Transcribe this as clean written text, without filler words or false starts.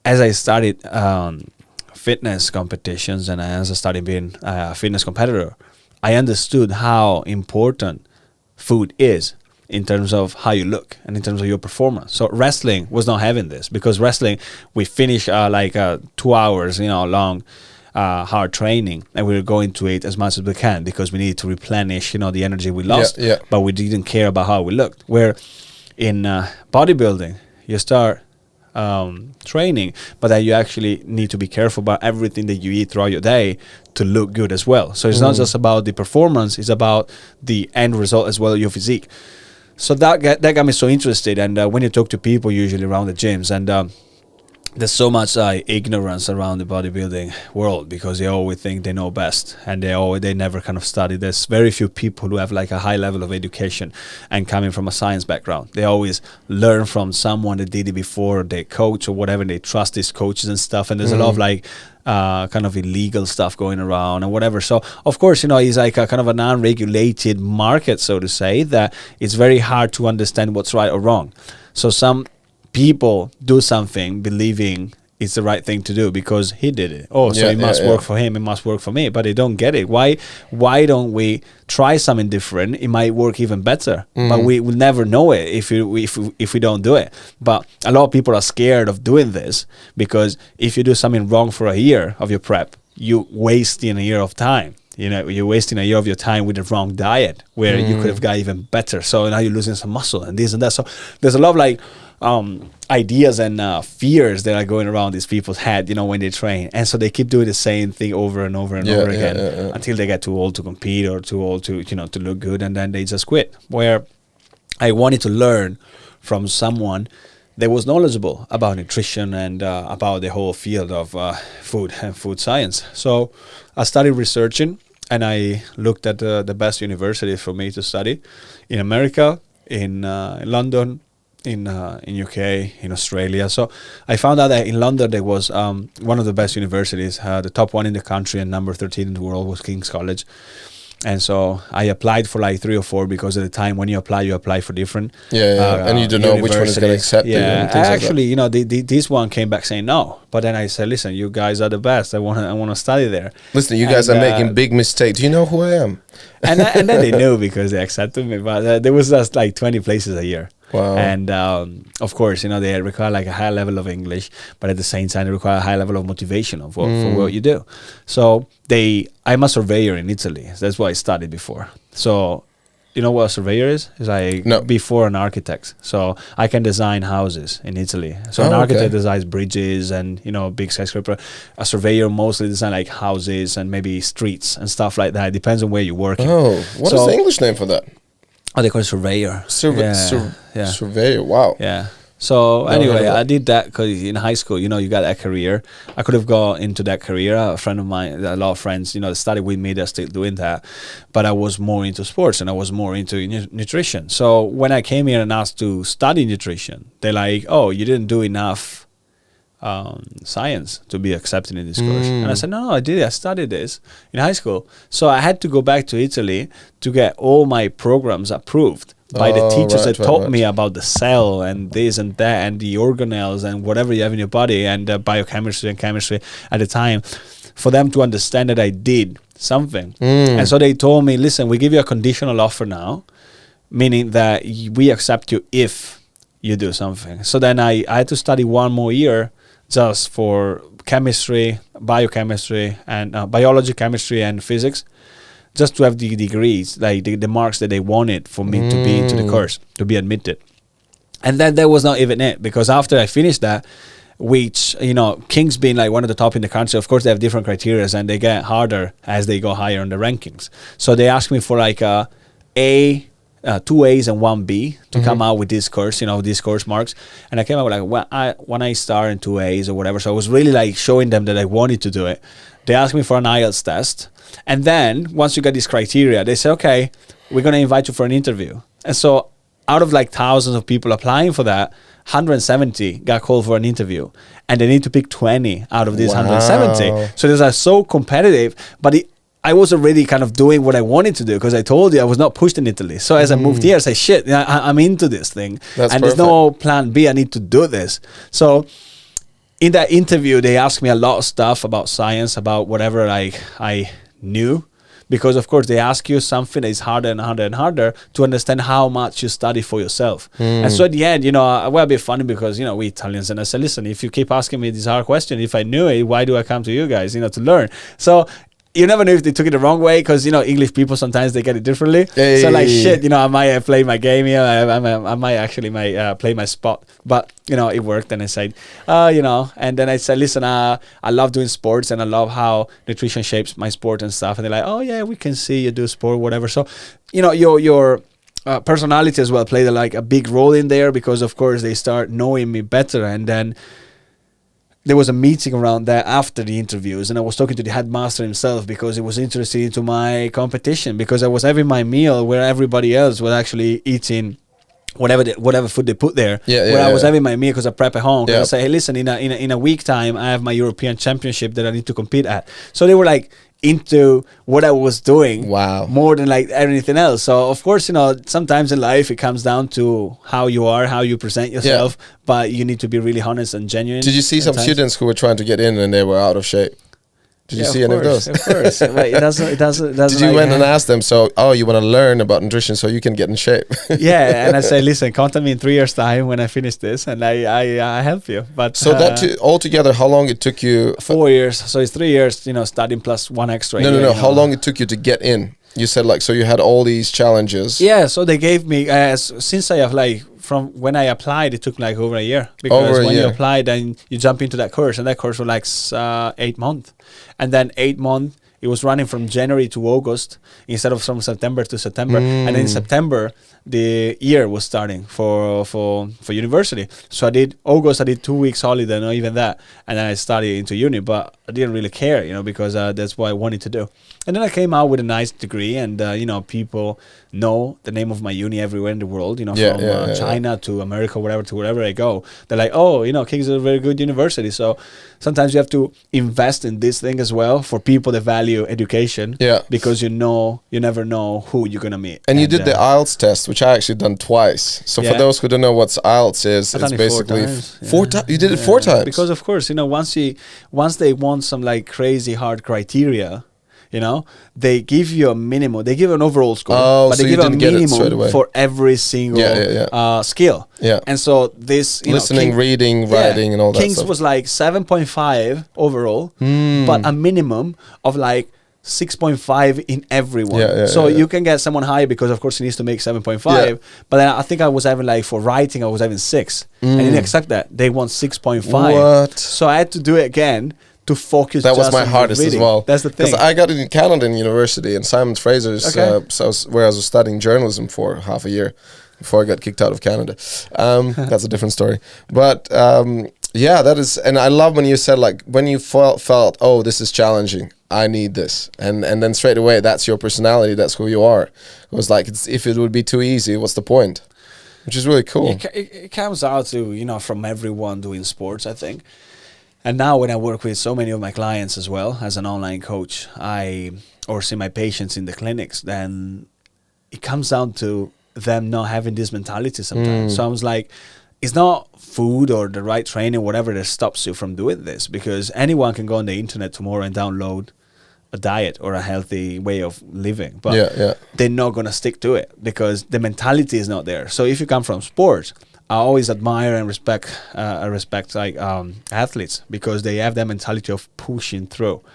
as I started fitness competitions and as I started being a fitness competitor, I understood how important food is in terms of how you look and in terms of your performance. So wrestling was not having this, because wrestling, we finish 2 hours, long, hard training, and we were going to eat as much as we can because we needed to replenish, the energy we lost. But we didn't care about how we looked. Where in bodybuilding, you start training, but then you actually need to be careful about everything that you eat throughout your day to look good as well. So it's not just about the performance; it's about the end result as well, your physique. So that got me so interested. And when you talk to people usually around the gyms, and there's so much ignorance around the bodybuilding world because they always think they know best, and they never kind of study. There's very few people who have like a high level of education and coming from a science background. They always learn from someone that did it before, their coach or whatever, and they trust these coaches and stuff. And there's a lot of like kind of illegal stuff going around and whatever. So of course, it's like a kind of an unregulated market, so to say, that it's very hard to understand what's right or wrong. So some people do something believing it's the right thing to do because he did it. So it must work for him, it must work for me, but they don't get it. Why don't we try something different? It might work even better, but we will never know it if we don't do it. But a lot of people are scared of doing this because if you do something wrong for a year of your prep, you wasting a year of time. You're wasting a year of your time with the wrong diet where you could have got even better. So now you're losing some muscle and this and that. So there's a lot of like ideas and fears that are going around these people's head, when they train. And so they keep doing the same thing over and over and over again until they get too old to compete or too old to, to look good. And then they just quit. Where I wanted to learn from someone that was knowledgeable about nutrition and about the whole field of food and food science. So I started researching, and I looked at the best universities for me to study in America, in London, in UK, in Australia. So I found out that in London there was one of the best universities, the top one in the country and number 13 in the world was King's College. And so I applied for like 3 or 4 because at the time when you apply for different and you don't know which one is going to accept you. And things actually, this one came back saying no. But then I said, listen, you guys are the best. I want to study there. Listen, you guys are making big mistakes. Do you know who I am? and then they knew because they accepted me. But there was just like 20 places a year. Wow. And of course, they require like a high level of English, but at the same time, they require a high level of motivation for what you do. So I'm a surveyor in Italy. That's what I studied before. So you know what a surveyor is? It's like before an architect. So I can design houses in Italy. So an architect designs bridges and, big skyscraper. A surveyor mostly designs like houses and maybe streets and stuff like that. It depends on where you're working. Oh, what is the English name for that? Oh, they call it surveyor. Surveyor, wow. Yeah. So anyway, I did that because in high school, you got that career. I could have gone into that career. A friend of mine, a lot of friends, that studied with me, they're still doing that. But I was more into sports and I was more into nutrition. So when I came here and asked to study nutrition, they're like, oh, you didn't do enough science to be accepted in this course. And I said, no, I did. I studied this in high school. So I had to go back to Italy to get all my programs approved by the teachers that taught me about the cell and this and that and the organelles and whatever you have in your body and biochemistry and chemistry at the time, for them to understand that I did something. And so they told me, listen, we give you a conditional offer now, meaning that we accept you if you do something. So then I had to study 1 more year just for chemistry, biochemistry, and biology, chemistry, and physics, just to have the degrees, like the marks that they wanted for me to be into the course, to be admitted. And then that was not even it, because after I finished that, which, King's being like one of the top in the country, of course they have different criteria and they get harder as they go higher in the rankings. So they asked me for like two A's and 1 B to come out with this course, these course marks. And I came out with like one A star and 2 A's or whatever. So I was really like showing them that I wanted to do it. They asked me for an IELTS test. And then once you get these criteria, they say, okay, we're going to invite you for an interview. And so out of like thousands of people applying for that, 170 got called for an interview. And they need to pick 20 out of these 170. So these are so competitive, but I was already kind of doing what I wanted to do, because I told you I was not pushed in Italy. So as I moved here, I said, shit, I'm into this thing. That's and perfect. There's no plan B. I need to do this. So in that interview, they asked me a lot of stuff about science, about whatever I knew. Because, of course, they ask you something that is harder and harder and harder to understand how much you study for yourself. And so at the end, well, a bit funny because, we Italians, and I said, listen, if you keep asking me this hard question, if I knew it, why do I come to you guys, to learn? So you never know if they took it the wrong way, because English people sometimes they get it differently. So like shit, I might play my game here. I might actually play my spot, but it worked. And I said, and then I said, listen, I love doing sports, and I love how nutrition shapes my sport and stuff. And they're like, oh yeah, we can see you do sport, whatever. So your personality as well played like a big role in there, because of course they start knowing me better. And then there was a meeting around that after the interviews, and I was talking to the headmaster himself because he was interested into my competition, because I was having my meal where everybody else was actually eating whatever food they put there. I was having my meal because I prep at home. Because I say, hey, listen, in a week time, I have my European Championship that I need to compete at. So they were like into what I was doing more than like anything else. So of course, sometimes in life it comes down to how you are, how you present yourself, but you need to be really honest and genuine. Did you see some students who were trying to get in and they were out of shape? Did you see any of those? Of course. Right. It doesn't Did you went and ask them, you want to learn about nutrition so you can get in shape? Yeah, and I say, listen, contact me in 3 years' time when I finish this, and I help you. But so altogether, how long it took you? 4 years. So it's 3 years, studying plus one extra year. No. How long it took you to get in? You said so you had all these challenges. Yeah, so they gave me, since I have from when I applied, it took over a year. Because when you apply, then you jump into that course, and that course was 8 months. And then 8 months, it was running from January to August instead of from September to September. And then in September, the year was starting for university. So I did 2 weeks holiday, not even that. And then I studied into uni, but I didn't really care, because that's what I wanted to do. And then I came out with a nice degree, and people know the name of my uni everywhere in the world, from China to America, wherever I go. They're like, oh, King's is a very good university. So sometimes you have to invest in this thing as well for people that value education, because you never know who you're going to meet. And you did the IELTS test, which I actually done twice. So for those who don't know what IELTS is, it's basically 4 times. You did it 4 times? Because of course, once they want some crazy hard criteria, they give you a minimum. They give an overall score, but so they give a minimum for every single skill. Yeah. And so this, listening, reading, writing, and all that King's stuff. was 7.5 overall, but a minimum of 6.5 in everyone. So you can get someone high because, of course, he needs to make 7.5. But then I think I was having for writing, I was having 6. And they didn't accept that. They want 6.5. What? So I had to do it again to focus. That was my hardest as well. That's the thing. Because I got it in Canada in university, and Simon Fraser's, where I was studying journalism for half a year before I got kicked out of Canada. That's a different story. But that is, and I love when you said when you felt, oh, this is challenging, I need this, and then straight away, that's your personality, that's who you are. It was if it would be too easy, what's the point? Which is really cool. It comes out to from everyone doing sports, I think. And now when I work with so many of my clients as well as an online coach, or see my patients in the clinics, then it comes down to them not having this mentality sometimes. So I was like, it's not food or the right training, whatever, that stops you from doing this, because anyone can go on the internet tomorrow and download a diet or a healthy way of living, but they're not going to stick to it because the mentality is not there. So if you come from sports, I always admire and respect athletes because they have that mentality of pushing through.